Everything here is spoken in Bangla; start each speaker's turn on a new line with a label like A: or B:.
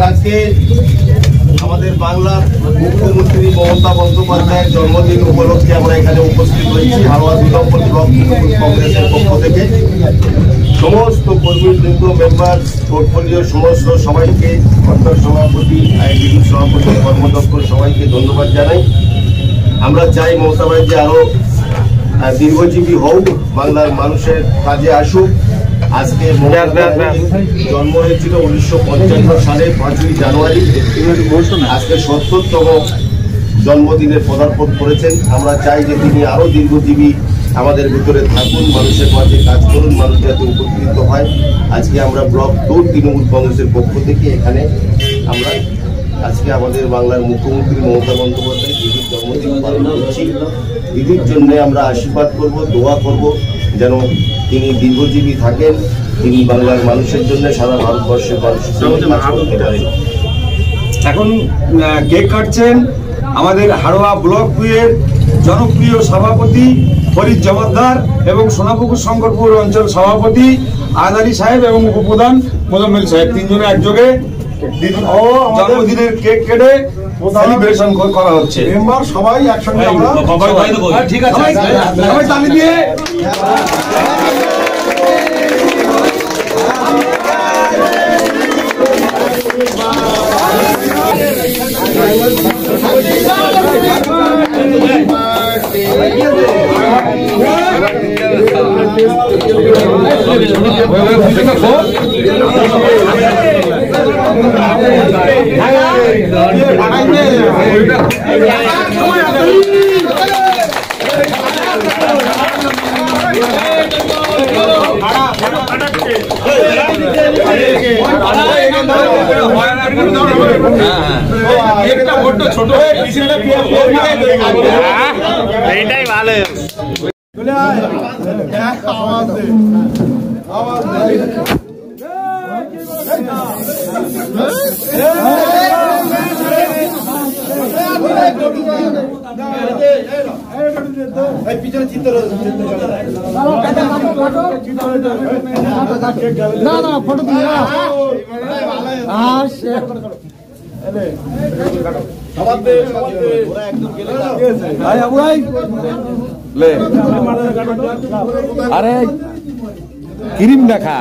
A: আজকে আমাদের বাংলার মুখ্যমন্ত্রী মমতা বন্দ্যোপাধ্যায়ের জন্মদিন উপলক্ষে আমরা এখানে উপস্থিত হয়েছি হাওড়া ২ নম্বর ব্লক তৃণমূল কংগ্রেসের পক্ষ থেকে। সমস্ত কর্মীবৃন্দ, মেম্বার, পোর্টফোলিও সমস্ত সবাইকে, অর্থাৎ সভাপতি, আইনজীবী সভাপতি, কর্মদক্ষ সবাইকে ধন্যবাদ জানাই। আমরা চাই মমতা ব্যানার্জি আরো দীর্ঘজীবী হোক, বাংলার মানুষের কাজে আসুক। আজকে জন্ম হয়েছিল 1955 সালে 5ই জানুয়ারি। আজকে 70তম জন্মদিনের পদার্পণ করেছেন। আমরা চাই যে তিনি আরো দীর্ঘজীবী আমাদের ভিতরে থাকুন, মানুষের মাঝে কাজ করুন, মানুষ যাতে উপকৃত হয়। আজকে আমরা ব্লক 2 তৃণমূল কংগ্রেসের পক্ষ থেকে এখানে আমরা আজকে আমাদের বাংলার মুখ্যমন্ত্রী মমতা বন্দ্যোপাধ্যায় দিদির জন্মদিন পালন করছি। দিদির জন্য আমরা আশীর্বাদ করব, দোয়া করব যেন তিনি দীর্ঘজীবী থাকেন, তিনি বাংলার মানুষের জন্য, সারা ভারতবর্ষের মানুষের জন্য কাজ করতে পারেন।
B: এখন কেক কাটছেন আমাদের হাড়োয়া ব্লক 2 এর জনপ্রিয় সভাপতি ফরিদ জমাদ্দার এবং সোনাপুকুর শঙ্করপুর অঞ্চল সভাপতি আদালি সাহেব এবং উপপ্রধান মোজাম্মেল সাহেব, তিনজনে একযোগে জন্মদিনের কেক কেটে সেলিব্রেশন করা হচ্ছে। মেম্বার সবাই একসঙ্গে ঠিক আছে, সবাই তালি দিয়ে
C: এইটাই ভালো।
A: পিছনে চিত্র
D: না না ফটো তুলে আরে ক্রিম দেখা